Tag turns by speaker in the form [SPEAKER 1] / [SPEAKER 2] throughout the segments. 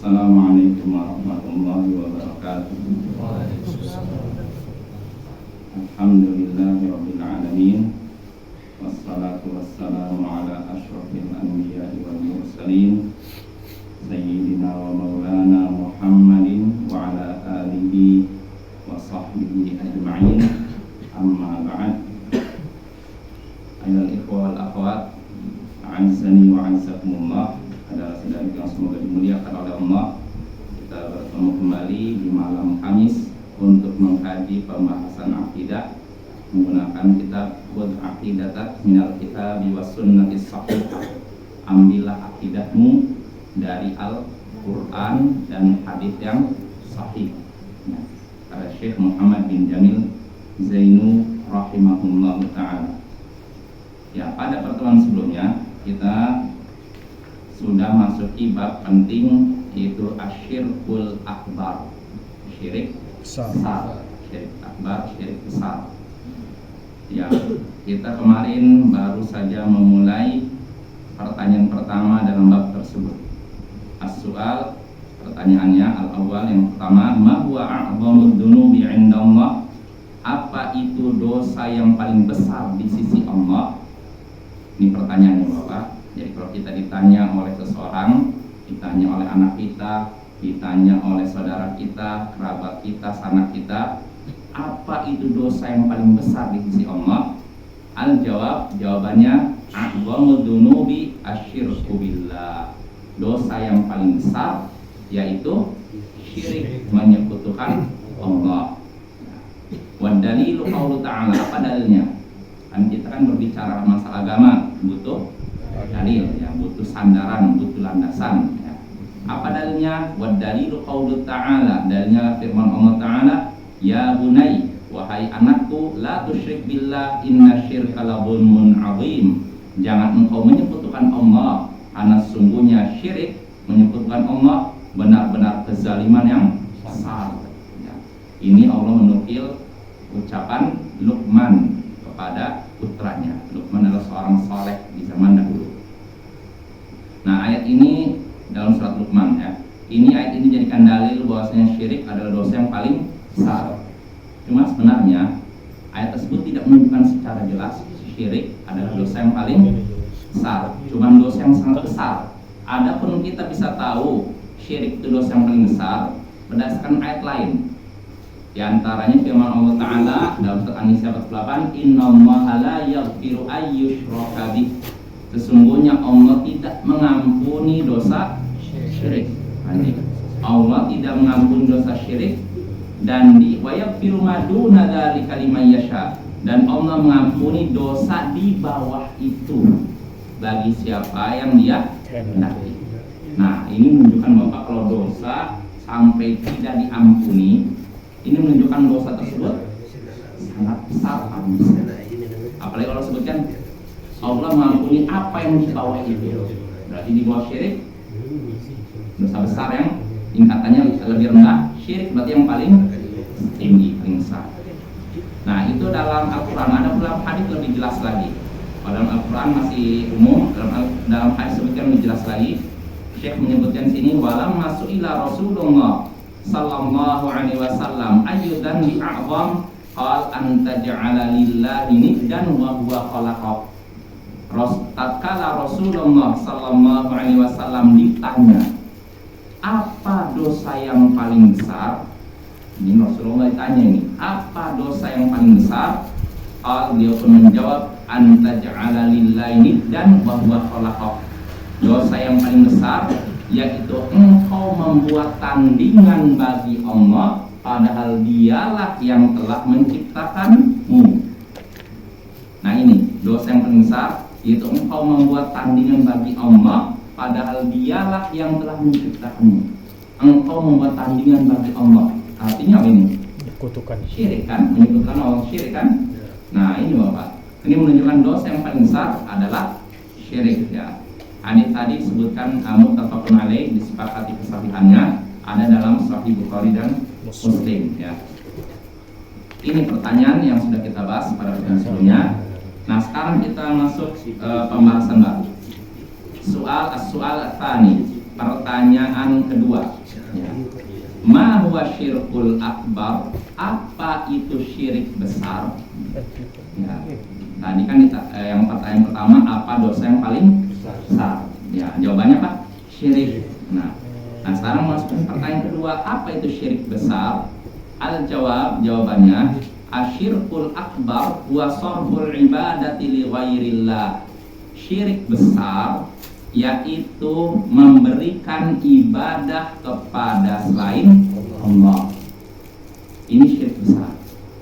[SPEAKER 1] Assalamualaikum warahmatullahi wabarakatuh. Alhamdulillahirabbil alamin. Wassalatu wassalamu ala asyrofil anbiya'i wal mursalin sayyidina wa maulana Muhammadin wa ala alihi wa sahbihi ajma'in. Amma ba'd. Ayyuhal ikhwa wal akhwat, a'azzani wa a'azzakumullah. Saudara-saudari yang semoga dimuliakan oleh Allah, kita bertemu kembali di malam Kamis untuk mengkaji pembahasan akidah menggunakan kitab Khudh Aqidatak minal Kitabi was Sunnatis Shahihah. Ambillah akidahmu dari Al-Quran dan hadis yang sahih. Kata Syekh Muhammad bin Jamil Zainu rahimahullah ta'ala. Ya, pada pertemuan sebelumnya kita sudah masuki bab penting, yaitu asyirkul akbar, syirik besar, syirik akbar, syirik besar. Ya, kita kemarin baru saja memulai pertanyaan pertama dalam bab tersebut. As-su'al, pertanyaannya al-awwal, yang pertama, ma huwa a'dhamud dzunubi 'indallah? Apa itu dosa yang paling besar di sisi Allah? Ini pertanyaannya Bapak. Jadi kalau kita ditanya oleh seseorang, ditanya oleh anak kita, ditanya oleh saudara kita, kerabat kita, sanak kita, apa itu dosa yang paling besar di sisi Allah? Jawabannya a'dhamud dzunubi asyirku billah. Dosa yang paling besar yaitu syirik, menyekutukan Allah. Wa dalilu qaulu ta'ala, apa dalilnya? Kan kita berbicara masalah agama, butuh dalil, ya, butuh sandaran, butuh landasan, ya. Apa dalilnya? Wa dalilu qaulu ta'ala, dalilnya firman Allah Ta'ala, ya bunai, wahai anakku, la tusyrik billah, inna syirka la dzulmun 'adzim. Jangan engkau menyekutukan Allah, karena sungguhnya syirik, menyekutukan Allah, benar-benar kezaliman yang besar, ya. Ini Allah menukil ucapan Luqman kepada putranya. Luqman adalah seorang saleh di zaman dahulu. Nah, ayat ini dalam surat Luqman, ya. Ini ayat ini jadikan dalil bahwasanya syirik adalah dosa yang paling besar. Cuma sebenarnya ayat tersebut tidak menunjukkan secara jelas syirik adalah dosa yang paling besar. Cuma dosa yang sangat besar. Adapun kita bisa tahu syirik itu dosa yang paling besar berdasarkan ayat lain. Di antaranya firman Allah Ta'ala dalam surat An-Nisa 48, innallaha la yaghfiru ayyushraka bih. Sesungguhnya Allah tidak mengampuni dosa syirik. Allah tidak mengampuni dosa syirik, dan di wa yaghfiru ma duna dzalika liman yasha, dan Allah mengampuni dosa di bawah itu bagi siapa yang Dia kehendaki. Nah, ini menunjukkan bahwa kalau dosa sampai tidak diampuni, ini menunjukkan dosa tersebut sangat besar. Apalagi kalau sebutkan Allah mengampuni apa yang di bawah itu, berarti di bawah syirik dosa besar yang tingkatannya lebih rendah. Syirik berarti yang paling tinggi, paling besar. Nah, itu dalam Al-Quran. Ada beberapa hadis lebih jelas lagi. Dalam Al-Quran masih umum, dalam hadis sebutkan lebih jelas lagi. Syekh menyebutkan sini, walam masu'ila Rasulullah sallallahu alaihi wasallam ayyudan bi'a'zam qal anta ja'ala lillahi niddan wa huwa khalaqak. Tatkala Rasulullah sallallahu alaihi wasallam ditanya apa dosa yang paling besar, ini Rasulullah ditanya ini, apa dosa yang paling besar? Dia pun menjawab, anta ja'ala lillahi niddan wa huwa khalaqak. Dosa yang paling besar yaitu engkau membuat tandingan bagi Allah, padahal Dialah yang telah menciptakanmu. Nah, ini dosa yang paling besar, yaitu engkau membuat tandingan bagi Allah, padahal Dialah yang telah menciptakanmu. Engkau membuat tandingan bagi Allah, artinya apa ini? Menyekutukan. Syirik kan? Menyekutukan Allah, syirik kan? Nah, ini Bapak, ini menunjukkan dosa yang paling besar adalah syirik, ya. Hadis tadi disebutkan muttafaqun alaih, disepakati kesahihannya, ada dalam Sahih Bukhari dan Muslim, ya. Ini pertanyaan yang sudah kita bahas pada pertemuan sebelumnya. Nah, sekarang kita masuk pembahasan baru. As-su'al tsani. Pertanyaan kedua, ya. Ma huwa syirkul akbar? Apa itu syirik besar? Ya. Tadi kan yang pertanyaan pertama, apa dosa yang paling besar? Ya, jawabannya apa? Syirik. Nah, sekarang masuk ke pertanyaan kedua, apa itu syirik besar? Jawabannya asyirkul akbar wa sarful ibadati li ghairillah. Syirik besar yaitu memberikan ibadah kepada selain Allah. Ini syirik besar.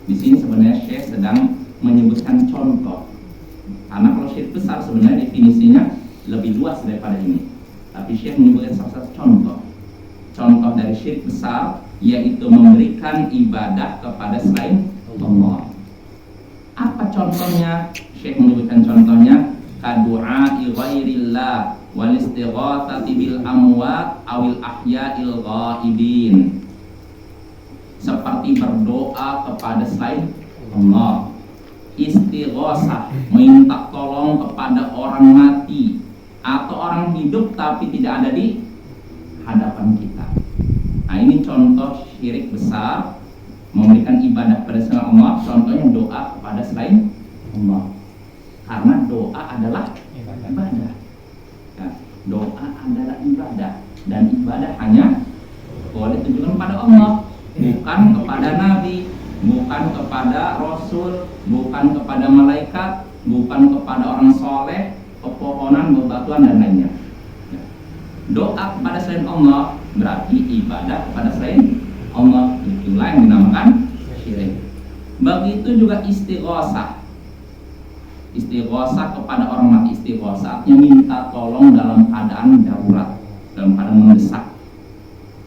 [SPEAKER 1] Di sini sebenarnya Syekh sedang menyebutkan contoh. Karena kalau syirik besar sebenarnya definisinya lebih luas daripada ini. Tapi Syekh menyebutkan salah satu contoh. Contoh dari syirik besar yaitu memberikan ibadah kepada selain Allah. Apa contohnya? Syekh menyebutkan contohnya kadu'a'i ghairillah wal istighatsati bil amwat awil ahya'il ghaibin. Seperti berdoa kepada selain Allah, istighosah, minta tolong kepada orang mati atau orang hidup tapi tidak ada di hadapan kita. Nah, ini contoh syirik besar, memberikan ibadah kepada selain Allah. Contohnya doa kepada selain Allah, karena doa adalah ibadah. Nah, doa adalah ibadah, dan ibadah hanya boleh ditujukan kepada Allah, bukan kepada Nabi, bukan kepada Rasul, bukan kepada malaikat, bukan kepada orang soleh, pepohonan, bebatuan dan lainnya. Doa kepada selain Allah berarti ibadah kepada selain Allah, itulah yang dinamakan syirik. Begitu juga istighosah. Istighosah kepada orang mati, istighosah artinya minta tolong dalam keadaan darurat, dalam keadaan mendesak.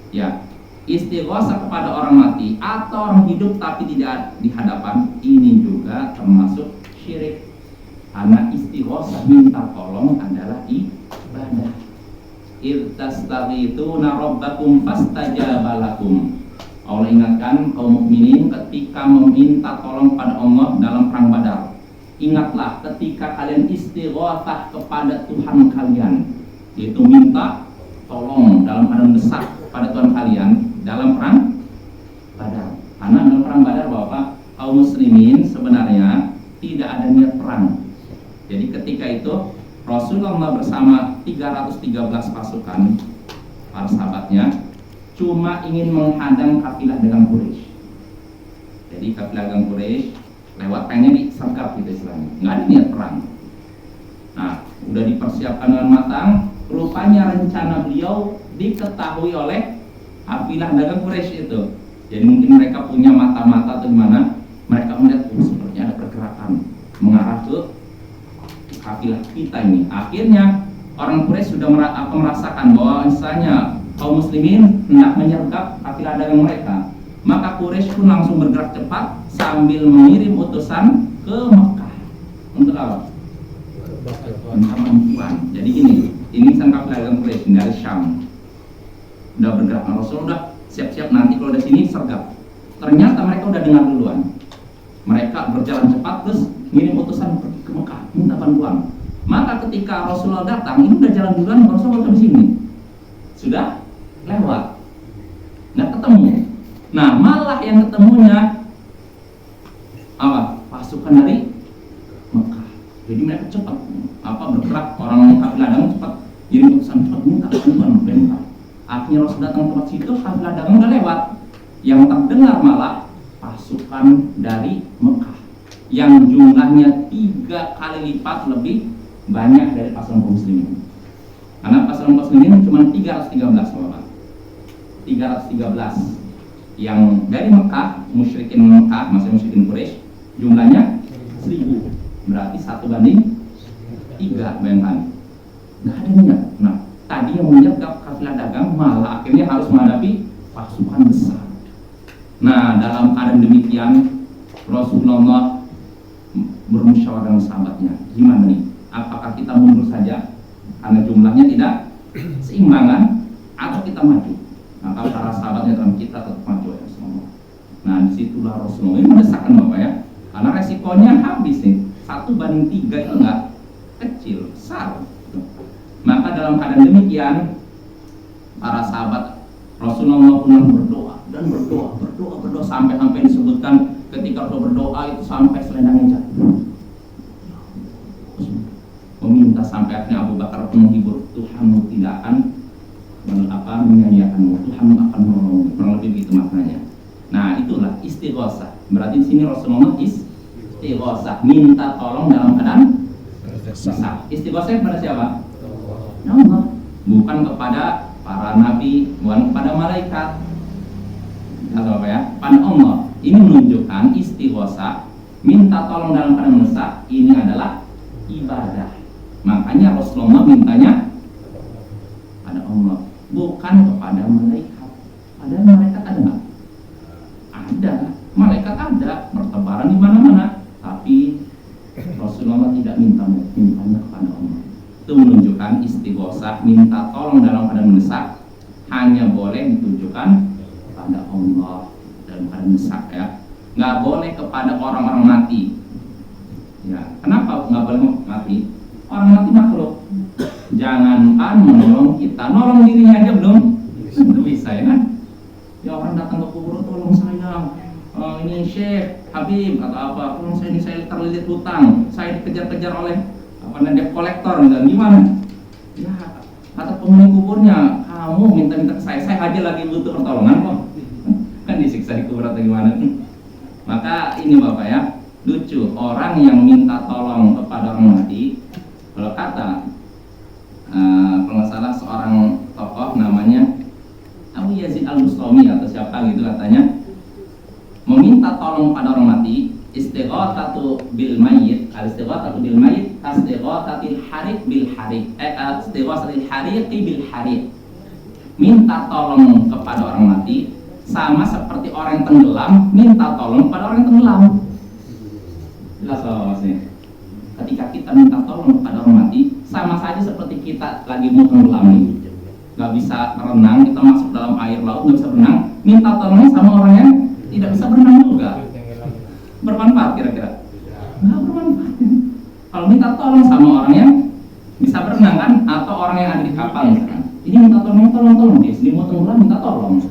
[SPEAKER 1] Ya, istighosah kepada orang mati atau orang hidup tapi tidak di hadapan, ini juga termasuk syirik. Karena istighosah minta tolong adalah ibadah. Irtastaghitsuna rabbakum fastajaba lakum. Allah ingatkan kaum mukminin ketika meminta tolong pada Allah dalam perang Badar. Ingatlah ketika kalian istighatsah kepada Tuhan kalian, yaitu minta tolong dalam keadaan mendesak kepada Tuhan kalian dalam perang Badar. Karena dalam perang Badar Bapak, kaum muslimin sebenarnya tidak ada niat perang. Jadi ketika itu Rasulullah bersama 313 pasukan para sahabatnya cuma ingin menghadang kafilah dagang Quraisy. Jadi kafilah dagang Quraisy lewat, pengen disergap gitu istilahnya, nggak ada niat perang. Nah, udah dipersiapkan dengan matang. Rupanya rencana beliau diketahui oleh kafilah dagang Quraisy itu. Jadi mungkin mereka punya mata-mata atau gimana, mereka melihat sepertinya ada pergerakan mengarah ke kafilah kita ini. Akhirnya orang Quraisy sudah merasakan bahwa misalnya kaum muslimin hendak menyergap kafilah dagang mereka. Maka Quraisy pun langsung bergerak cepat sambil mengirim utusan ke Mekah. Untuk apa? Untuk bantuan. Jadi ini sang kafilah dagang Quraisy dari Syam. Udah bergerak, Rasul udah siap-siap nanti kalau dari sini sergap. Ternyata mereka udah dengar duluan. Mereka berjalan cepat terus ngirim utusan ke Mekah minta bantuan. Maka ketika Rasulullah datang, ini udah jalan duluan, Rasulullah ke sini sudah lewat, nggak ketemu. Nah, malah yang ketemunya apa? Pasukan dari Mekah. Jadi mereka cepat bergerak, orang kafilah dagang cepat ngirim utusan, cepat minta bantuan. Akhirnya Rasul datang ke tempat situ, kafilah dagang udah lewat. Yang terdengar malah pasukan dari Mekah yang jumlahnya 3 kali lipat lebih banyak dari pasukan kaum muslimin. Karena pasukan kaum muslimin cuma 313 Bapak. 313. Yang dari Mekah, musyrikin Mekah, masih musyrikin Quraisy, jumlahnya 1000. Berarti 1:3, bayangkan. Nggak ada niat. Nah, tadi yang menyergap kafilah dagang malah akhirnya harus menghadapi pasukan besar. Nah, dalam keadaan demikian Rasulullah bermusyawarah dengan sahabatnya, gimana nih? Apakah kita mundur saja karena jumlahnya tidak seimbangan, atau kita maju? Maka para sahabatnya dalam kita tetap maju ya Rasulullah. Nah, disitulah Rasulullah ini mendesakkan Bapak ya, karena resikonya habis nih, 1:3 itu enggak kecil, besar. Maka dalam keadaan demikian para sahabat Rasulullah pun berdoa dan berdoa sampai disebutkan ketika berdoa itu sampai selendangnya jatuh. Meminta sampai akhirnya Abu Bakar pun menghibur, Tuhanmu tidak akan menyanyiakanmu, Tuhanmu akan menolongmu, kurang lebih begitu maknanya. Nah itulah istighosah. Berarti di sini Rasulullah istighosah, minta tolong dalam keadaan susah. Istighosah kepada siapa? Ya Allah, bukan kepada para nabi, bukan kepada malaikat, atau apa ya? Pada Allah. Ini menunjukkan istighosah, minta tolong dalam keadaan mendesak, ini adalah ibadah. Makanya Rasulullah mintanya pada Allah, bukan kepada malaikat. Ada malaikat ada nggak? Ada, malaikat ada, bertebaran di mana-mana. Tapi Rasulullah tidak mintanya kepada Allah. Itu menunjukkan istighosah, minta tolong dalam keadaan mendesak, hanya boleh ditujukan kepada Allah dalam keadaan mendesak ya. Nggak boleh kepada orang-orang mati. Ya, kenapa nggak boleh mati? Orang mati makhluk. Jangankan menolong kita, nolong dirinya aja belum bisa ya kan? Ya orang datang ke kubur, tolong saya, ini Syekh Habib atau apa, tolong saya, ini saya terlilit hutang, saya dikejar-kejar oleh debt kolektor, dan gimana? Ya kata penghuni kuburnya, kamu minta-minta ke saya aja lagi butuh pertolongan kok. Kan disiksa di kubur atau gimana? Maka ini Bapak ya, lucu, orang yang minta tolong kepada orang mati, kalau kata kalau nggak salah seorang tokoh namanya Abu Yazid Al-Bustami atau siapa gitu, katanya meminta tolong pada orang mati, istighatsatu bil mayyit, al-istighatsatu bil mayyit astighatsatil harik bil harik, istighatsatil hariqi bil harik. Minta tolong kepada orang mati sama seperti orang yang tenggelam minta tolong pada orang yang tenggelam. Jelas maksudnya. Ketika kita minta tolong kepada orang mati, sama saja seperti kita lagi mau tenggelam nih, nggak bisa berenang, kita masuk dalam air laut nggak bisa berenang, minta tolongnya sama orang yang tidak bisa berenang juga. Bermanfaat kira-kira? Nggak bermanfaat. Kalau minta tolong sama orang yang bisa berenang kan, atau orang yang ada di kapal misalkan, ini minta tolong dia sendiri mau tenggelam minta tolong.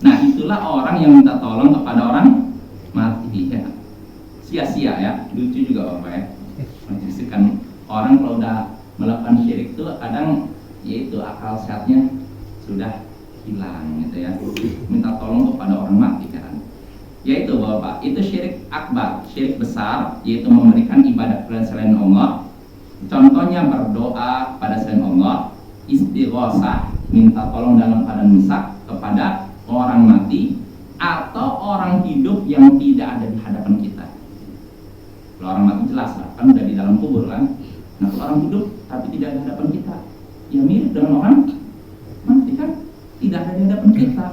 [SPEAKER 1] Nah itulah orang yang minta tolong kepada orang mati ya. Sia-sia ya, lucu juga Bapak ya. Menceritakan orang kalau udah melakukan syirik itu kadang yaitu akal sehatnya sudah hilang gitu ya. Minta tolong kepada orang mati kan. Yaitu Bapak, itu syirik akbar, syirik besar, yaitu memberikan ibadah kepada selain Allah. Contohnya berdoa pada selain Allah, istighosah, minta tolong dalam keadaan mendesak kepada orang mati atau orang hidup yang tidak ada di hadapan kita. Kalau orang mati jelas lah, kan udah di dalam kubur kan. Nah kalau orang hidup tapi tidak ada di hadapan kita, ya mirip dengan orang mati kan, tidak ada di hadapan kita.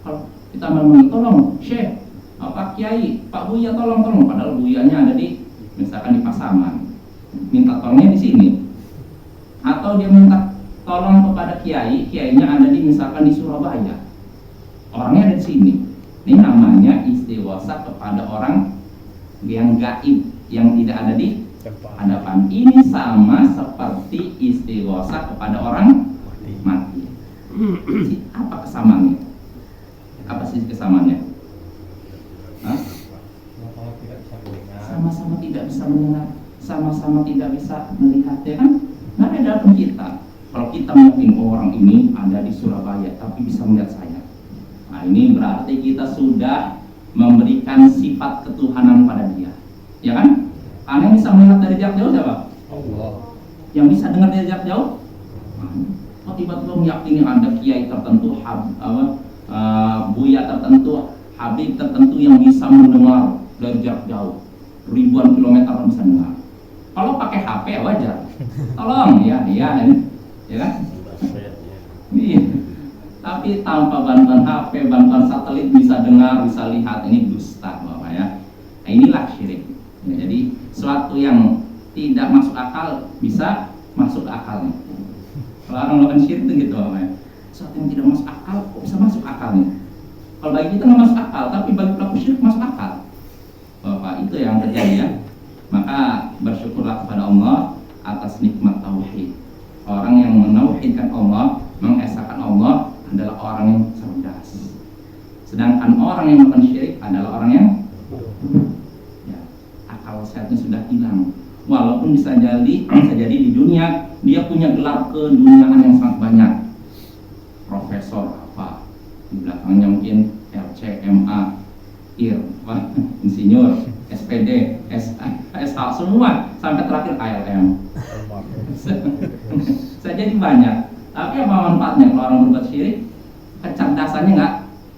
[SPEAKER 1] Kalau kita mau tolong Syekh, Pak Kiai, Pak Buya tolong, padahal Buyanya ada di misalkan di Pasaman, minta tolongnya di sini. Atau dia minta tolong kepada Kiainya ada di misalkan di Surabaya, orangnya ada di sini. Ini namanya istighosah kepada orang yang gaib, yang tidak ada di hadapan. Ini sama seperti istighosah kepada orang mati. Apa kesamaannya? Apa sih kesamaannya? Sama-sama tidak bisa mendengar, sama-sama tidak bisa melihat, ya kan? Nggak ada dalam kita. Kalau kita mungkin orang ini ada di Surabaya tapi bisa melihat saya, nah ini berarti kita sudah memberikan sifat ketuhanan pada dia, ya kan? Karena yang bisa melihat dari jarak jauh siapa? Allah. Yang bisa dengar dari jarak jauh? Oh tiba-tiba meyakini ada kiai tertentu, buya tertentu, habib tertentu yang bisa mendengar dari jarak jauh, ribuan kilometer bisa dengar. Kalau pakai HP ya wajar. Tolong ya kan? Iya. Tapi tanpa bantuan HP, bantuan satelit bisa dengar, bisa lihat, ini dusta Bapak ya. Nah, inilah syirik. Ya, jadi suatu yang tidak masuk akal bisa masuk akalnya. Kalau orang melakukan syirik itu gitu Bapak ya. Suatu yang tidak masuk akal kok bisa masuk akalnya. Kalau bagi kita nggak masuk akal, tapi bagi pelaku syirik masuk akal. Bapak, itu yang terjadi ya. Maka bersyukurlah kepada Allah atas nikmat tauhid. Orang yang menauhidkan Allah, mengesahkan Allah, orang yang cerdas. Sedangkan orang yang melakukan syirik adalah orang yang ya, akal sehatnya sudah hilang. Walaupun bisa jadi di dunia dia punya gelar keduniaan yang sangat banyak, profesor apa, di belakangnya mungkin LC, MA, IR, insinyur, SPD, SH, semua sampai terakhir ALM. Bisa jadi banyak. Tapi apa manfaatnya kalau orang berbuat syirik? Kecerdasannya nggak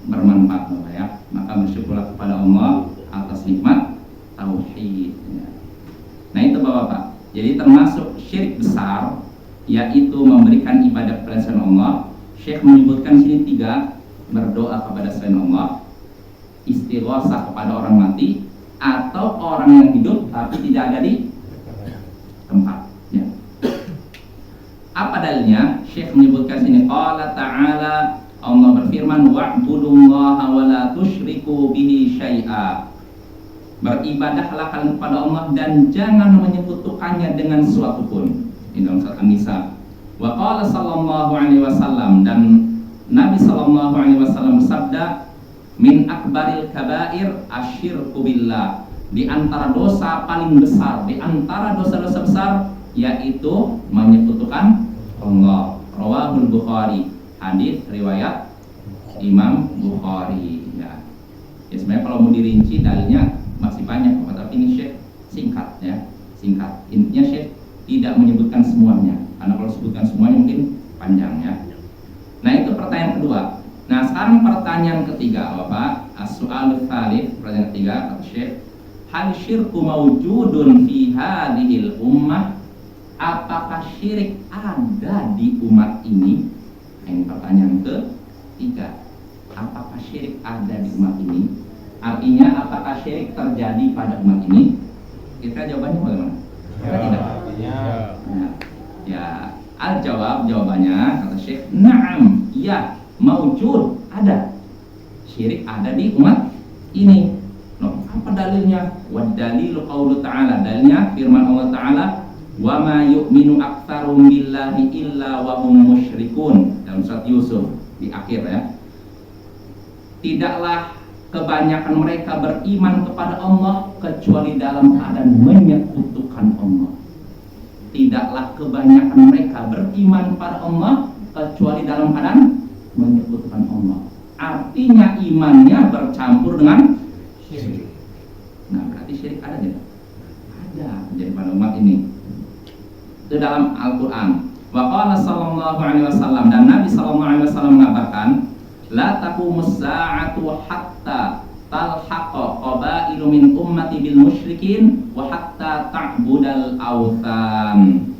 [SPEAKER 1] bermanfaat, ya. Maka bersyukurlah kepada Allah atas nikmat tauhid. Nah itu Bapak-bapak. Jadi termasuk syirik besar, yaitu memberikan ibadah kepada selain Allah. Syekh menyebutkan sini 3: berdoa kepada selain Allah, istighosah kepada orang mati, atau orang yang hidup tapi tidak ada di tempatnya. Apa dalilnya? Syekh menyebutkan sini, Allah Ta'ala, Allah berfirman, wa'budullaha wa la tusyriku bihi syai'a. Beribadahlah kalian kepada Allah dan jangan menyekutukannya dengan sesuatu pun. Ini dalam surat An-Nisa. Wa qala sallallahu alaihi wasallam, dan Nabi sallallahu alaihi wasallam bersabda, min akbaril kabair asyirku billah. Di antara dosa paling besar, di antara dosa-dosa besar, yaitu menyekutukan Allah. Rawahul Bukhari, hadis riwayat Imam Bukhari. Ya sebenarnya kalau mau dirinci dalilnya masih banyak, tapi ini Syekh singkat, ya, singkat. Intinya Syekh tidak menyebutkan semuanya, karena kalau sebutkan semuanya mungkin panjang, ya. Nah itu pertanyaan kedua. Nah sekarang pertanyaan ketiga, Bapak. As-su'alul tsalits, pertanyaan ketiga, kata Syekh, hal syirku mawjudun fi hadhil ummah? Apakah syirik ada di umat ini? Ini pertanyaan ketiga. Apakah syirik ada di umat ini? Artinya apakah syirik terjadi pada umat ini? Kita jawabannya bagaimana? Tidak. Nah, ya, jawabannya kata Syekh, na'am, ya, maujud, ada. Syirik ada di umat ini. Loh, apa dalilnya? Wa dalilu qaulu ta'ala, dalilnya firman Allah Ta'ala, wa ma yu'minu aktsarum billahi illa wa hum musyrikun, dalam surat Yusuf di akhir, ya. Tidaklah kebanyakan mereka beriman kepada Allah kecuali dalam keadaan menyekutukan Allah. Tidaklah kebanyakan mereka beriman kepada Allah kecuali dalam keadaan menyekutukan Allah. Artinya imannya bercampur dengan syirik. Nah berarti syirik ada tidak? Ada jadi pada umat ini. Itu dalam Al-Quran. Wa qala sallallahu alaihi wasallam, dan Nabi sallallahu alaihi wasallam mengatakan, la taqumus sa'atu hatta talhaqa qabailu min ummati bil musyrikin wa hatta ta'budal awthan.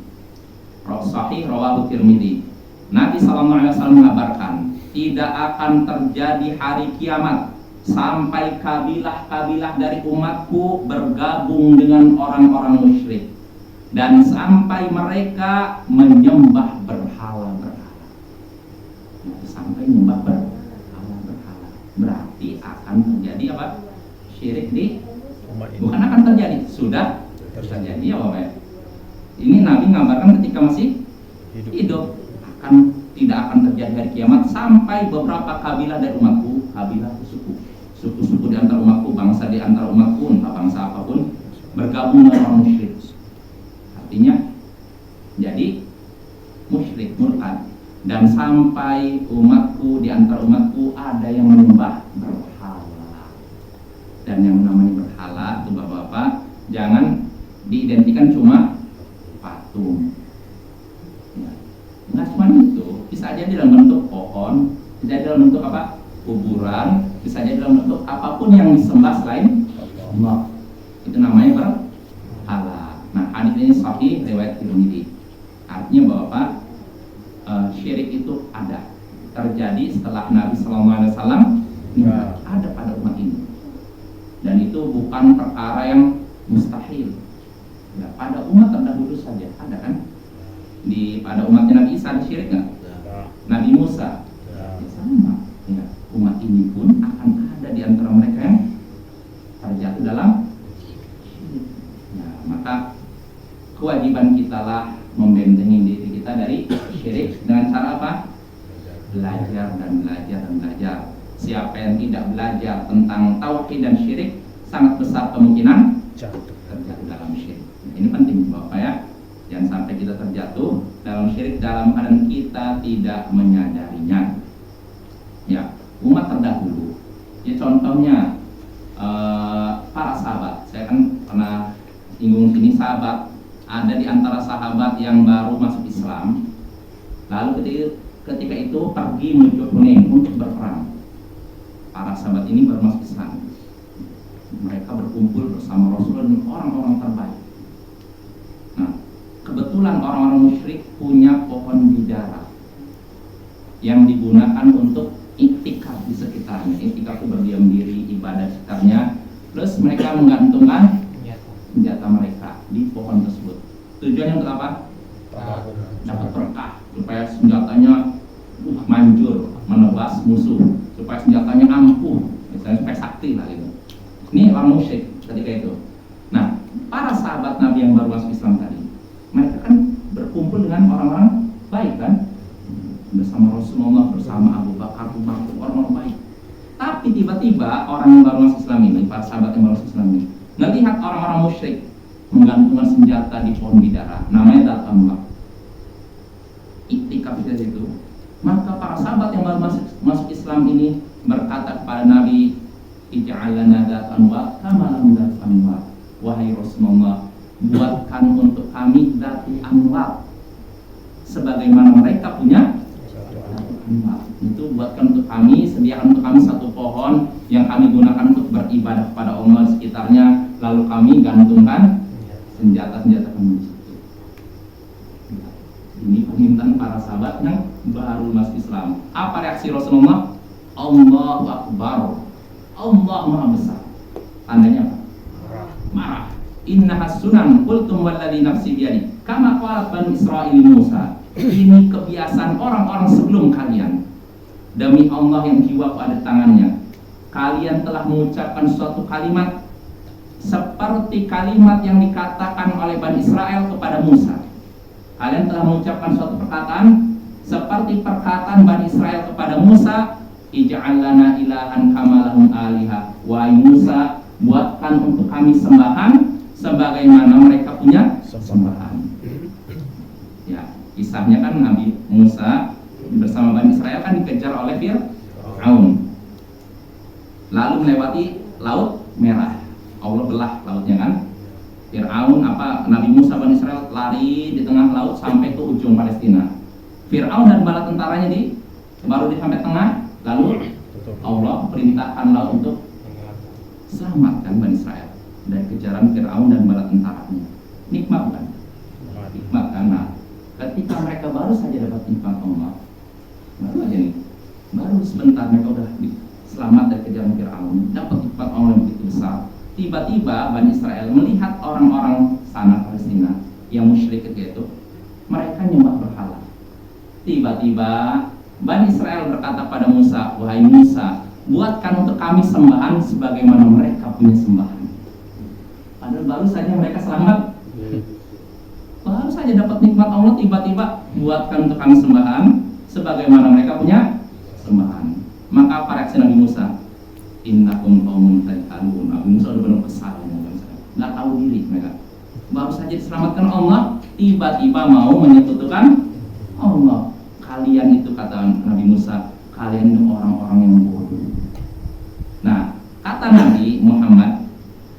[SPEAKER 1] Sahih rawahu Tirmidzi. Nabi sallallahu alaihi wasallam mengabarkan, tidak akan terjadi hari kiamat sampai kabilah-kabilah dari umatku bergabung dengan orang-orang musyrik, dan sampai mereka menyembah berhala-berhala. Sampai menyembah berhala, berarti akan terjadi apa? Syirik di umat ini. Bukan akan terjadi, sudah terjadi, ya Bapak. Ini Nabi ngabarkan ketika masih hidup tidak akan terjadi hari kiamat sampai beberapa kabilah dari umatku, kabilah suku-suku di antara umatku, bangsa di antara umatku, entah bangsa apapun, bergabung dengan orang musyrik. Artinya jadi musyrik, murtad. Dan sampai umatku, di antara umatku ada yang menyembah berhala. Dan yang namanya berhala itu Bapak-bapak, jangan diidentikan cuma patung, ya. Nggak cuma itu, bisa aja dalam bentuk pohon, bisa dalam bentuk apa? Kuburan, bisa aja dalam bentuk apapun yang disembah selain Allah. Itu namanya berhala. Nah hadis ini sahih riwayat Tirmidzi. Artinya Bapak, syirik itu ada, terjadi setelah Nabi SAW ada pada umat ini, dan itu bukan perkara yang mustahil. Ya, pada umat terdahulu saja ada, kan? Pada umatnya Nabi Isa ada syirik nggak? Nabi Musa, ya, sama. Ya, umat ini pun akan ada di antara mereka yang terjatuh dalam syirik. Ya, maka kewajiban kita lah membentengi diri kita dari syirik dengan cara apa? Belajar. belajar dan belajar dan belajar. Siapa yang tidak belajar tentang tauhid dan syirik, sangat besar kemungkinan terjatuh dalam syirik. Ini penting Bapak ya. Jangan sampai kita terjatuh dalam syirik dalam keadaan kita tidak menyadarinya. Ya, umat terdahulu. Ya contohnya para sahabat. Saya kan pernah singgung sini sahabat. Ada di antara sahabat yang baru masuk Islam. Lalu ketika itu pergi menuju Hunain untuk berperang. Para sahabat ini baru masuk Islam. Mereka berkumpul bersama Rasulullah dan orang-orang terbaik. Nah, kebetulan orang-orang musyrik punya pohon bidara yang digunakan untuk iktikaf di sekitarnya. Iktikaf itu berdiam diri, ibadah di sekitarnya. Terus mereka menggantungkan senjata mereka di pohon tersebut. Tujuannya untuk apa? Dapat berkah, supaya senjatanya manjur, menebas musuh, supaya senjatanya ampuh, misalnya supaya sakti lah gitu. Ini orang musyrik ketika itu. Nah, para sahabat Nabi yang baru masuk Islam tadi, mereka kan berkumpul dengan orang-orang baik kan, bersama Rasulullah, bersama Abu Bakar, orang-orang baik. Tapi tiba-tiba orang yang baru masuk Islam ini, para sahabat yang baru masuk Islam ini, melihat orang-orang musyrik menggantungkan senjata di pohon bidara, namanya Datanglah. Iktikaf itu. Maka para sahabat yang baru masuk Islam ini berkata kepada Nabi, Ij'al lana dzatan wa kama lahum dzatan wa. Wahai Rasulullah, buatkan untuk kami dzatu anwar sebagaimana mereka punya dzatu anwar. Itu buatkan untuk kami, sediakan untuk kami satu pohon yang kami gunakan untuk beribadah kepada Allah di sekitarnya, lalu kami gantungkan senjata-senjata kami di situ. Ini permintaan para sahabat yang baru masuk Islam. Apa reaksi Rasulullah? Allahu Akbar. Allah Maha Besar. Tandanya apa? Marah. Inna hasunan qultum walladzi nafsi biyadi. Kama qalat Bani Israil Musa. Ini kebiasaan orang-orang sebelum kalian. Demi Allah yang jiwaku ada di tangannya, kalian telah mengucapkan suatu kalimat seperti kalimat yang dikatakan oleh Bani Israel kepada Musa. Kalian telah mengucapkan suatu perkataan seperti perkataan Bani Israel kepada Musa, Ij'al lana ilahan kama lahum aliha. Wahai Musa, buatkan untuk kami sembahan sebagaimana mereka punya sembahan. Ya, kisahnya kan Nabi Musa bersama Bani Israel kan dikejar oleh Fir'aun, lalu melewati Laut Merah. Allah belah lautnya kan. Fir'aun Nabi Musa Bani Israel lari di tengah laut sampai ke ujung Palestina. Fir'aun dan bala tentaranya baru sampai tengah. Lalu Allah perintahkan laut untuk selamatkan Bani Israel dari kejaran Fir'aun dan bala tentaranya. Nikmat kan? Nikmat karena ketika mereka baru saja dapat nikmat Allah, baru sebentar mereka udah selamat dari kejaran Fir'aun, dapat nikmat Allah yang begitu besar. Tiba-tiba Bani Israel melihat orang-orang sana Palestina yang musyrik itu, mereka nyembah berhala. Tiba-tiba Bani Israel berkata pada Musa, wahai Musa, buatkan untuk kami sembahan sebagaimana mereka punya sembahan. Padahal baru saja mereka selamat, baru saja dapat nikmat Allah, tiba-tiba buatkan untuk kami sembahan sebagaimana mereka punya sembahan. Maka apa reaksi Nabi Musa? Innakum qaumun tajhalun. Nabi Musa udah benar kesal, nggak tahu diri mereka. Baru saja diselamatkan Allah, tiba-tiba mau menyekutukan Allah. Kalian itu, kata Nabi Musa, kalian itu orang-orang yang bodoh. Nah, kata Nabi Muhammad,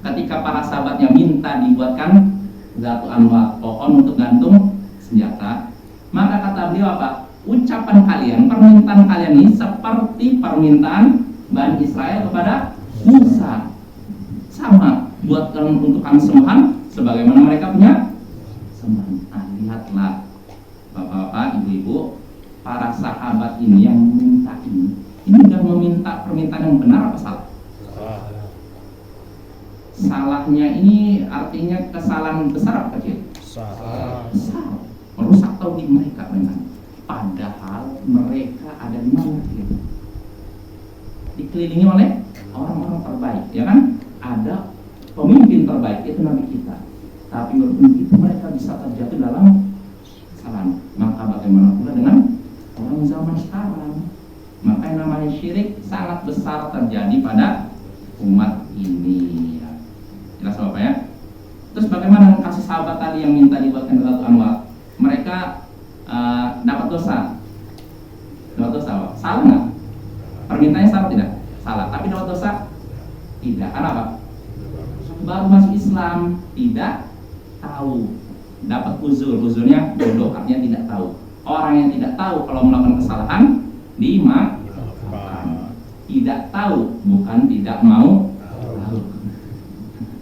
[SPEAKER 1] ketika para sahabatnya minta dibuatkan dzatu anwar, pohon untuk gantung senjata, maka kata beliau apa? Ucapan kalian, permintaan kalian ini seperti permintaan Bani Israel kepada Musa. Sama, buatkan untuk kami sembahan sebagaimana mereka punya sembahan. Nah, lihatlah Bapak-bapak, ibu-ibu, para sahabat ini yang meminta ini sudah meminta permintaan yang benar apa salah? Salahnya ini artinya kesalahan besar apa kecil? Besar, merusak tauhid mereka memang. Padahal mereka ada di mana? Dikelilingi oleh orang-orang terbaik, ya kan? Ada pemimpin terbaik, itu Nabi kita. Tapi walaupun itu mereka bisa terjatuh dalam kesalahan. Maka bagaimana pula dengan orang zaman sekarang? namanya syirik sangat besar terjadi pada umat ini ya. Jelas Bapak ya. Terus bagaimana kasih sahabat tadi yang minta dibuatkan Ratu Anwar? Mereka dapat dosa. Dapat dosa Pak? Salah nggak? Permintaannya salah tidak? Salah. Tapi dapat dosa? Tidak. Kenapa? Baru masuk Islam, tidak tahu. Dapat uzur. Uzurnya bodoh, artinya tidak tahu. Orang yang tidak tahu kalau melakukan kesalahan dimaafkan. Tidak tahu, bukan tidak mau tahu.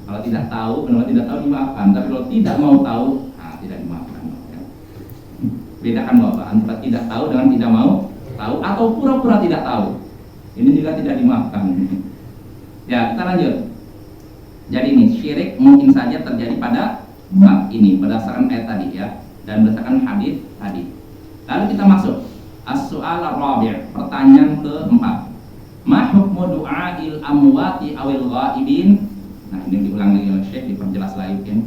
[SPEAKER 1] Kalau tidak tahu, benar tidak tahu dimaafkan. Tapi kalau tidak mau tahu, tidak dimaafkan. Bedakan Bapak antara tidak tahu dengan tidak mau tahu atau pura-pura tidak tahu. Ini juga tidak dimaafkan. Ya, kita lanjut. Jadi ini syirik mungkin saja terjadi pada umat ini berdasarkan ayat tadi ya, dan berdasarkan hadis tadi. Lalu kita masuk as-su'al ar-rabi', pertanyaan keempat. Ma hukmu du'a'il amwati awil ghaibin? Nah, ini diulang lagi oleh Syekh, diperjelas lagi kan.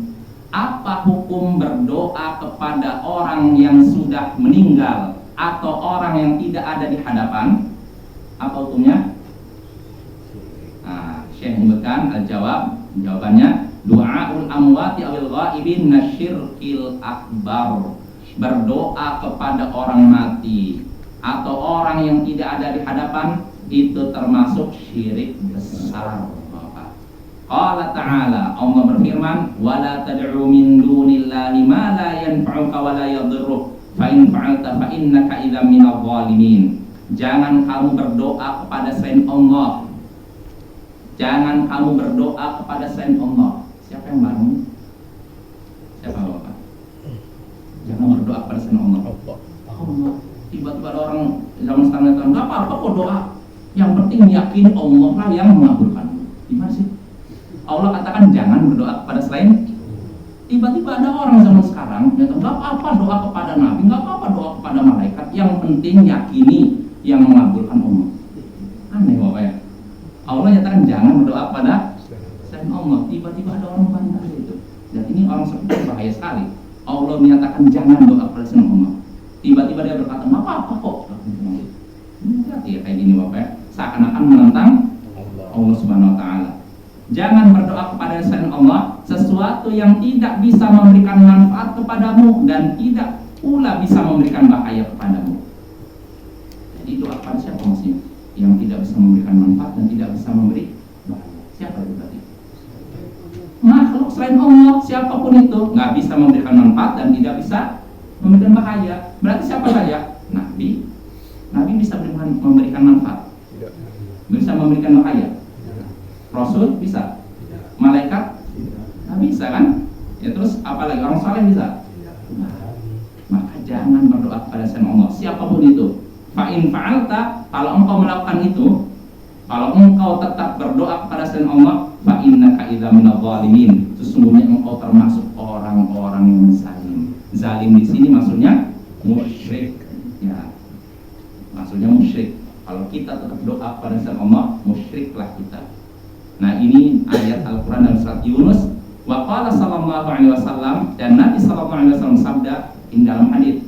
[SPEAKER 1] Apa hukum berdoa kepada orang yang sudah meninggal atau orang yang tidak ada di hadapan? Apa hukumnya? Nah, Syekh menyebutkan jawabannya du'aul amwati awil ghaibin nasyirkil akbar. Berdoa kepada orang mati atau orang yang tidak ada di hadapan itu termasuk syirik besar. Qala ta'ala, Allah berfirman, wala tad'u min dunillahi ma la yanfa'uka wa la yadhurruk fa in fa'alta fa innaka idzan minadh dhalimin. Jangan kamu berdoa kepada selain Allah. Jangan kamu berdoa kepada selain Allah. Siapa yang bangun? Siapa Bapak? Jangan berdoa kepada selain Allah. Allah. Tiba-tiba ada orang zaman sekarang kata, enggak apa-apa kok doa. Yang penting yakin Allah lah yang mengabulkan. Gimana sih? Allah katakan jangan berdoa kepada selain. Tiba-tiba ada orang zaman sekarang yang enggak apa-apa doa kepada nabi, enggak apa-apa doa kepada malaikat. Yang penting yakini yang mengabulkan Allah. Aneh Bapak ya. Allah nyatakan jangan berdoa kepada selain Allah. Tiba-tiba ada orang bantah itu. Dan ini orang seperti itu bahaya sekali. Allah menyatakan jangan doa kepada selain Allah. Tiba-tiba dia berkata, "Enggak apa-apa kok." Berarti ya kayak gini Bapak ya. Seakan-akan menentang Allah Subhanahu wa taala. Jangan berdoa kepada selain Allah sesuatu yang tidak bisa memberikan manfaat kepadamu dan tidak pula bisa memberikan bahaya kepadamu. Jadi doa kepada siapa maksudnya? Yang tidak bisa memberikan manfaat dan tidak bisa memberi bahaya. Siapa itu berarti? Makhluk selain Allah, siapapun itu nggak bisa memberikan manfaat dan tidak bisa memberikan bahaya. Berarti siapa saja? Nabi. Nabi bisa memberikan manfaat. Bisa memberikan bahaya. Rasul bisa. Malaikat nggak bisa kan? Ya terus apalagi orang saleh bisa? Nah, maka jangan berdoa kepada selain Allah siapapun itu. Fa'in fa'alta, kalau engkau melakukan itu, kalau engkau tetap berdoa kepada selain Allah, fa'innaka idzan minadh dhalimin. Sesungguhnya engkau termasuk orang-orang yang zalim. Zalim di sini maksudnya musyrik. Ya. Maksudnya musyrik. Kalau kita tetap doa kepada selain Allah, musyriklah kita. Nah, ini ayat Al-Qur'an dalam surat Yunus. Wa qala sallallahu alaihi wasallam, dan Nabi sallallahu alaihi wasallam sabda in dalam hadis,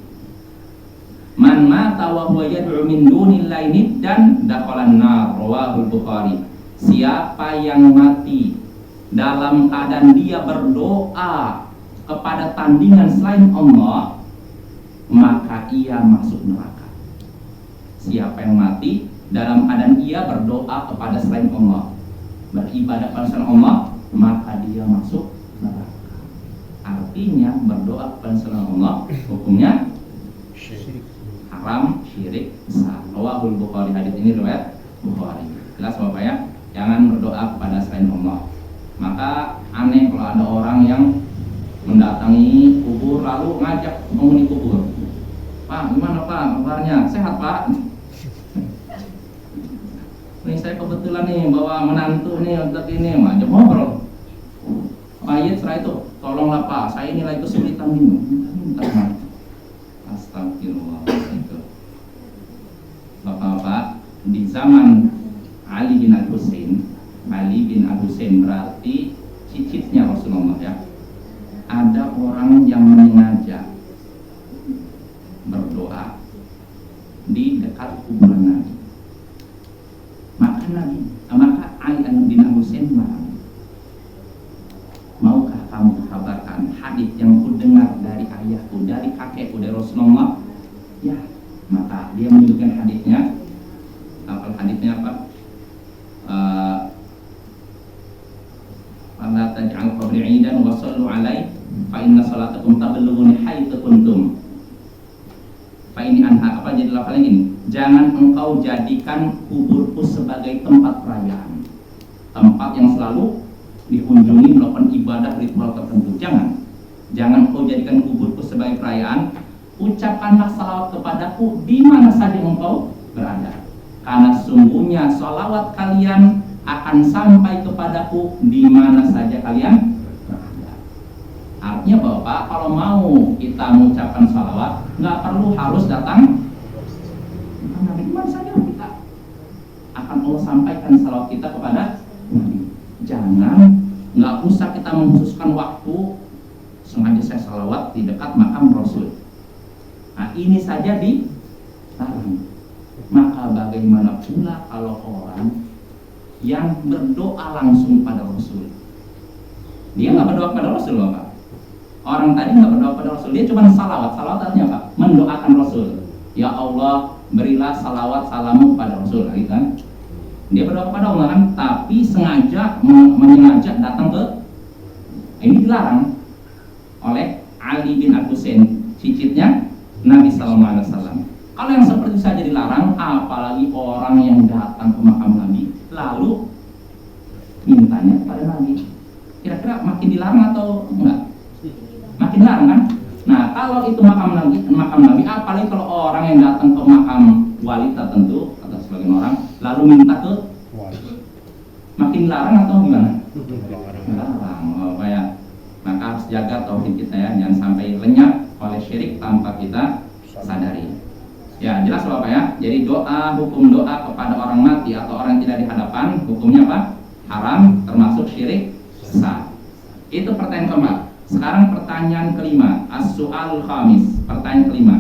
[SPEAKER 1] man mata wa huwa yad'u min dunillahi niddan dakhalan nar, rawahul Bukhari. Siapa yang mati dalam keadaan dia berdoa kepada tandingan selain Allah, maka ia masuk neraka. Siapa yang mati dalam keadaan ia berdoa kepada selain Allah, beribadah kepada selain Allah, maka dia masuk neraka. Artinya berdoa kepada selain Allah hukumnya haram, syirik besar. Rawahul Bukhari, hadis ini riwayat Bukhari. Jelas Bapak ya, jangan berdoa kepada selain Allah. Maka aneh kalau ada orang yang mendatangi kubur lalu ngajak penghuni kubur. Pak, gimana Pak kabarnya? Sehat Pak? Ini saya kebetulan nih bawa menantu nih untuk ini, ngajak ngobrol. Mayit setelah itu, tolonglah Pak, saya ini lagi kesulitan minum. Minta. Astagfirullah. Bapak-bapak, di zaman Ali bin Al-Husain berarti cicitnya Rasulullah ya. Ada orang yang menyengaja berdoa di dekat kuburan Nabi. Nabi. Maka Ali bin Abi Thalib marah. Maukah kamu kabarkan hadis yang ku dengar dari ayahku, dari kakekku, dari Rasulullah? Ya, maka dia menyebutkan hadisnya. Apa hadisnya apa? Fala taj'al qabri 'idan wa sallu 'alaihi fa inna salatakum tablughuni haitsu kuntum. Fa ini anha, apa jadi lafalnya gini? Jangan engkau jadikan kuburku sebagai tempat perayaan, tempat yang selalu dikunjungi melakukan ibadah ritual tertentu. Jangan engkau jadikan kuburku sebagai perayaan. Ucapkanlah salawat kepadaku di mana saja engkau berada, karena sungguhnya salawat kalian akan sampai kepadaku di mana saja kalian berada. Artinya Bapak, kalau mau kita mengucapkan salawat, nggak perlu harus datang Nabi, di mana saja kita akan Allah sampaikan salawat kita kepada Nabi. Jangan, nggak usah kita mengkhususkan waktu sengaja saya salawat di dekat makam Rasul. Nah ini saja dilarang. Maka bagaimana pula kalau orang yang berdoa langsung pada Rasul? Dia nggak berdoa pada Rasul, Bapak. Orang tadi nggak berdoa pada Rasul, dia cuma salawat. Salawat artinya apa? Mendoakan Rasul. Ya Allah, berilah salawat salamu pada Rasul, gitu kan? Dia berdoa kepada Allah kan, tapi sengaja menyengaja datang ke ini dilarang oleh Ali bin Abi Thalib, cicitnya Nabi Sallallahu Alaihi Wasallam. Kalau yang seperti saja dilarang, apalagi orang yang datang ke makam Nabi lalu mintanya pada Nabi. Kira-kira makin dilarang atau enggak? Makin dilarang kan? Nah, kalau itu makam Nabi, apalagi kalau orang yang datang ke makam wali tertentu atau sebagian orang lalu minta ke makin larang atau gimana? Larang. Oh, ya. Maka harus jaga tauhid kita ya, jangan sampai lenyap oleh syirik tanpa kita sadari. Ya, jelas Bapak ya. Jadi hukum doa kepada orang mati atau orang yang tidak di hadapan, hukumnya apa? Haram, termasuk syirik besar. Itu pertanyaan keempat. Sekarang pertanyaan kelima, as-su'alul khamis. Pertanyaan kelima.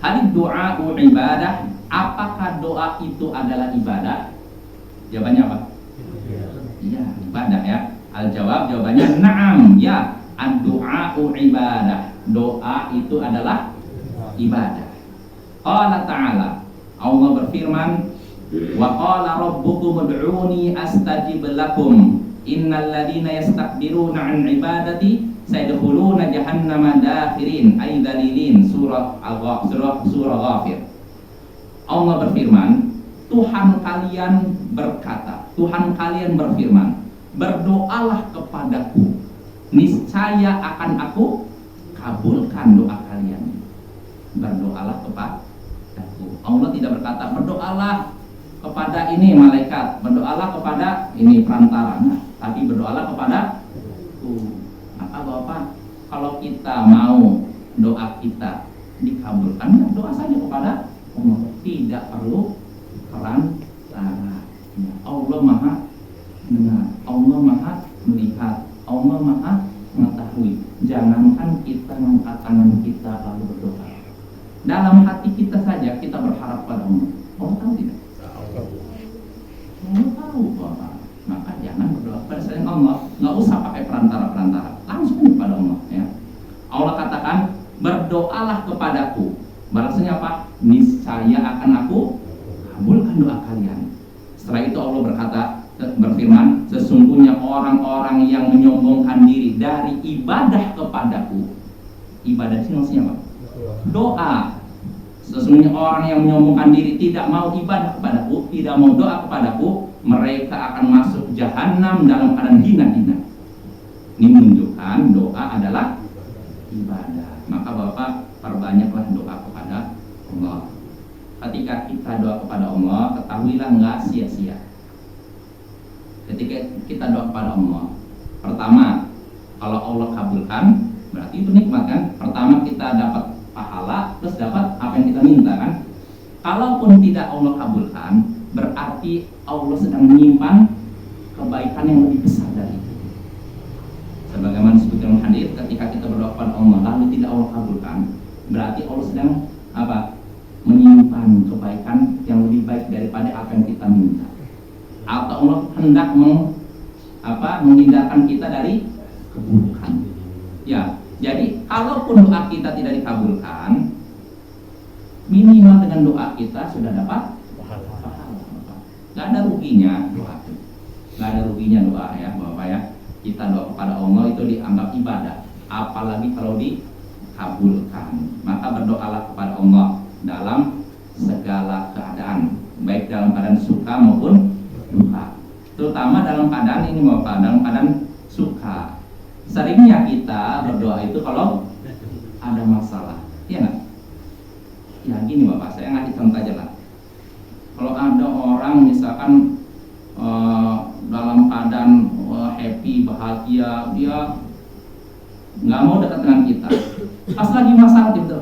[SPEAKER 1] Hal doa ibadah? Apakah doa itu adalah ibadah? Jawabannya apa? Iya, ibadah ya. Jawabannya na'am, ya. Ad-du'a ibadah. Doa itu adalah ibadah. Qala ta'ala, Allah berfirman, wa qala rabbukum ud'uni astajib lakum. Innal ladina yastakbiruna an ibadati sayadkhuluna jahannama dakhirin ay dalilin. Surah Ghafir. Allah berfirman, Tuhan kalian berkata, Tuhan kalian berfirman, berdoalah kepadaku, niscaya akan aku kabulkan doa kalian. Berdoalah kepadaku. Allah tidak berkata berdoalah kepada ini malaikat, berdoalah kepada ini perantara, tapi berdoalah kepada Maka Bapak, kalau kita mau doa kita dikabulkan, ya doa saja kepada Allah, tidak perlu perantara. Ya, Allah Maha mendengar, Allah Maha melihat, Allah Maha mengetahui. Jangankan kita mengangkat tangan kita lalu berdoa, dalam hati kita saja kita berharap pada Allah. Allah tahu tidak? Allah tahu Bapak. Maka jangan berdoa kepada selain Allah, nggak usah pakai perantara-perantara, langsung kepada Allah. Ya. Allah katakan berdoalah kepadaku. Balasnya apa? Niscaya akan aku kabulkan doa kalian. Setelah itu Allah berfirman, sesungguhnya orang-orang yang menyombongkan diri dari ibadah kepadaku. Ibadah itu maksudnya apa? Doa. Sesungguhnya orang yang menyombongkan diri tidak mau ibadah kepadaku, tidak mau doa kepadaku, mereka akan masuk jahanam dalam keadaan hina-hina. Ini menunjukkan doa adalah ibadah. Maka Bapak perbanyaklah doa kepada Allah. Ketika kita doa kepada Allah, ketahuilah nggak sia-sia. Ketika kita doa kepada Allah, pertama, kalau Allah kabulkan, berarti itu nikmat kan? Pertama kita dapat pahala, terus dapat apa yang kita minta kan? Kalaupun tidak Allah kabulkan, berarti Allah sedang menyimpan kebaikan yang lebih besar dari itu. Sebagaimana disebutkan hadis, ketika kita berdoa kepada Allah lalu tidak Allah kabulkan, berarti Allah sedang apa? Menyimpan kebaikan yang lebih baik daripada apa yang kita minta. maka Allah hendak menghindarkan kita dari keburukan. Ya, jadi kalaupun doa kita tidak dikabulkan, minimal dengan doa kita sudah dapat pahala. Gak ada ruginya doa. Gak ada ruginya doa ya, Bapak ya. Kita doa kepada Allah itu dianggap ibadah, apalagi kalau dikabulkan. Maka berdoalah kepada Allah dalam segala keadaan, baik dalam keadaan suka maupun duka. Terutama dalam keadaan ini Bapak, dalam keadaan suka. Seringnya kita berdoa itu kalau ada masalah, ya nggak? Ya gini Bapak, saya ngasih contoh aja lah. Kalau ada orang misalkan dalam keadaan happy, bahagia, dia nggak mau dekat dengan kita. Pas lagi masalah gitu,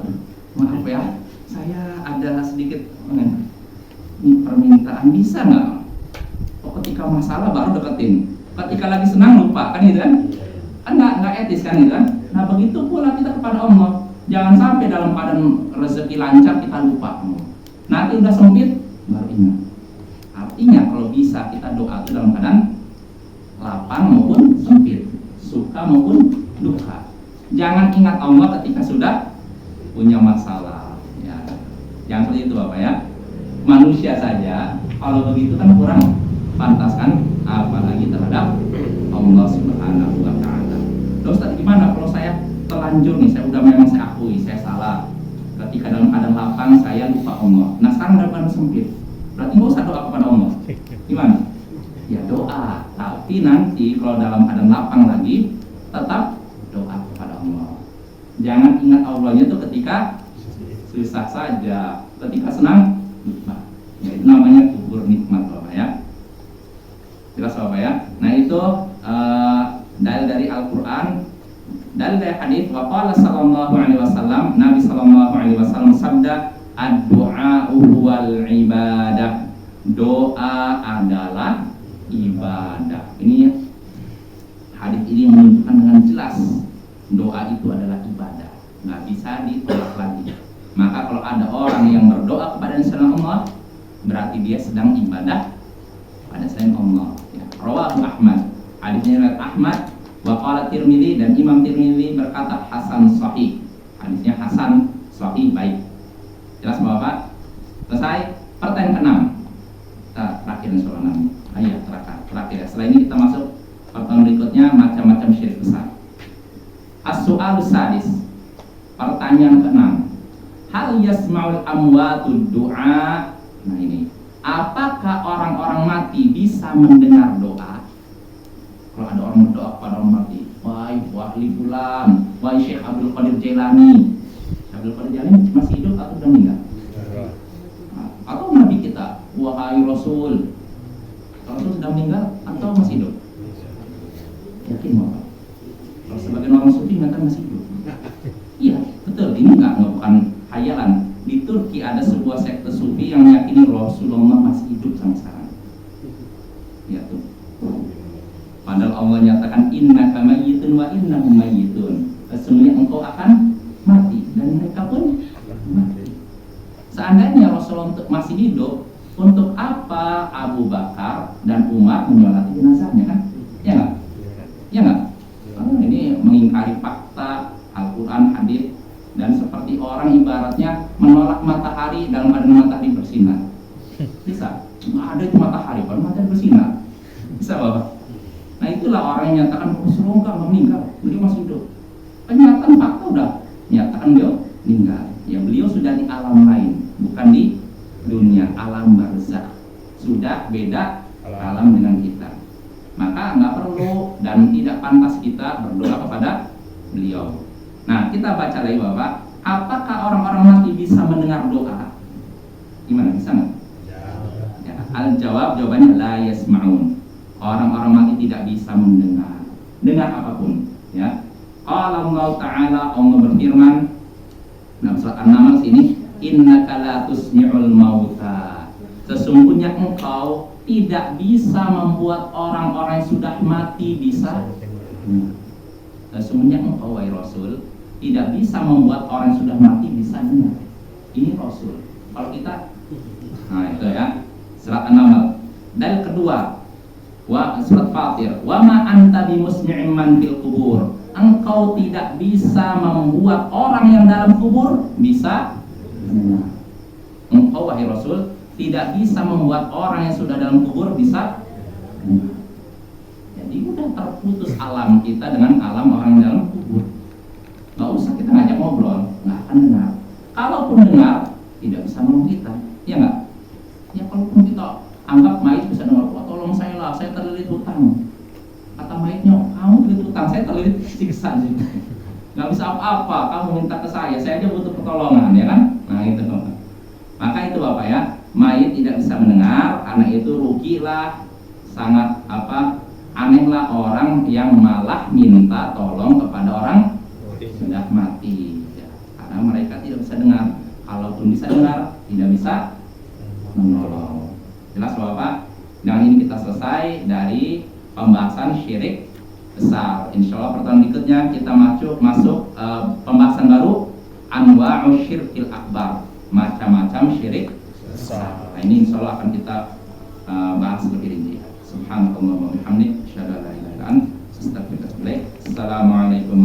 [SPEAKER 1] maaf ya, saya ada sedikit permintaan, bisa nggak? Oh, ketika masalah baru deketin, ketika lagi senang lupa, kan gitu kan? Kan nggak etis kan gitu kan? Nah begitu pula kita kepada Allah. Jangan sampai dalam keadaan rezeki lancar kita lupa. Nanti udah sempit baru ingat. Artinya kalau bisa kita doa itu dalam keadaan lapang maupun sempit, suka maupun duka. Jangan ingat Allah ketika sudah punya masalah. Ya. Jangan seperti itu Bapak ya. Manusia saja kalau begitu kan kurang pantas kan, apalagi terhadap Allah Subhanahu wa Ta'ala. Terus tadi gimana kalau saya telanjur nih, saya udah memang saya akui saya salah. Ketika dalam keadaan lapang saya lupa Allah. Nah sekarang dalam keadaan sempit, berarti nggak usah doa kepada Allah. Gimana? Ya doa, tapi nanti kalau dalam keadaan lapang lagi tetap doa kepada Allah. Jangan ingat Allahnya itu ketika susah saja, ketika senang lupa. Ya, itu namanya kubur nikmat Bapak ya. Jelas Bapak ya. Nah itu dalil dari Al-Quran, dalil dari hadis. Wa qala sallallahu alaihi wasallam, Nabi sallallahu alaihi wasallam sabda, ad-du'a huwal ibadah. Doa adalah ibadah. Ini hadis ini menunjukkan dengan jelas doa itu adalah ibadah, nggak bisa ditolak lagi. Maka kalau ada orang yang berdoa kepada selain Allah, berarti dia sedang ibadah pada selain Allah. Ya. Rawahu Ahmad, hadisnya riwayat Ahmad. Wa qala Tirmidzi, dan Imam Tirmidzi berkata hasan sahih. Hadisnya hasan sahih, baik. Jelas Bapak? Selesai. Pertanyaan ke-6. Terakhir insyaallah. Ayat terakhir. Setelah ini kita masuk pertanyaan berikutnya, macam-macam syirik besar. As-su'alus sadis. Pertanyaan ke-6. Hal yasma'ul amwatu du'a? Nah ini, apakah orang-orang mati bisa mendengar doa? Kalau ada orang berdoa kepada orang mati, wahai fulan, wahai Syekh Abdul Qadir Jailani. Abdul Qadir Jailani masih hidup atau sudah meninggal? Atau Nabi kita, wahai Rasul. Rasul sudah meninggal atau masih hidup? Yakin Bapak? Kalau sebagian orang sufi mengatakan masih hidup. Iya, betul. Ini bukan hayalan. Di Turki ada sebuah sekte sufi yang meyakini Rasulullah masih hidup sampai sekarang. Ya tuh. Padahal Allah nyatakan innaka mayyitun wa innahum mayyitun. Sesungguhnya engkau akan mati dan mereka pun mati. Seandainya Rasulullah masih hidup, untuk apa Abu Bakar dan Umar menyolati jenazahnya kan? Ya nggak? Ya nggak? Ini mengingkari fakta Al-Quran, hadis, dan seperti orang ibaratnya menolak matahari dalam keadaan matahari bersinar. Bisa? Nggak ada itu matahari, kalau matahari bersinar. Bisa Bapak? Nah itulah orang yang nyatakan Rasulullah nggak meninggal, beliau masih hidup. Kenyataan fakta udah nyatakan beliau meninggal. Ya beliau sudah di alam lain, bukan di dunia, alam barzakh. Sudah beda alam dengan kita. Maka nggak perlu dan tidak pantas kita berdoa kepada beliau. Nah kita baca lagi Bapak, apakah orang-orang mati bisa mendengar doa? Gimana, bisa nggak? Ya, al-jawab, jawabannya la yasma'un. Orang-orang mati tidak bisa dengar apapun. Ya. Qala Allah Ta'ala, Allah berfirman dalam surat An-Naml sini, innaka la tusmi'ul mauta. Sesungguhnya engkau tidak bisa membuat orang-orang yang sudah mati bisa. Sesungguhnya engkau wahai Rasul tidak bisa membuat orang yang sudah mati bisa dengar. Ini Rasul. Kalau kita, nah itu ya, surat An-Naml. Dalil kedua, Surat Fatir, wa ma anta bimusmi'in man fil kubur. Engkau tidak bisa membuat orang yang dalam kubur bisa mendengar. Engkau wahai Rasul tidak bisa membuat orang yang sudah dalam kubur bisa mendengar. Jadi udah terputus alam kita dengan alam orang yang dalam kubur. Gak usah kita ngajak ngobrol, nggak akan dengar. Kalaupun dengar, tidak bisa menolong kita, ya nggak? Ya kalaupun kita anggap mayit bisa dengar, wah tolong saya lah, saya terlilit hutang. Kata mayitnya, kamu terlilit hutang, saya terlilit siksa sih. Nggak bisa apa-apa, kamu minta ke saya aja butuh pertolongan, ya kan? Nah itu teman. Maka itu Bapak ya, mayit tidak bisa mendengar, karena itu rugilah, sangat anehlah orang yang malah minta tolong kepada orang sudah mati ya, karena mereka tidak bisa dengar. Kalaupun bisa dengar, tidak bisa menolong. Jelas Bapak? Dengan ini kita selesai dari pembahasan syirik besar. Insya Allah pertemuan berikutnya kita masuk pembahasan baru, anwa'u syirkil akbar, macam-macam syirik besar. Nah, ini insya Allah akan kita bahas lebih rinci. Subhanallah wa bihamdihi, asyhadu an la ilaha illa anta, astaghfiruka wa atubu ilaik. Assalamualaikum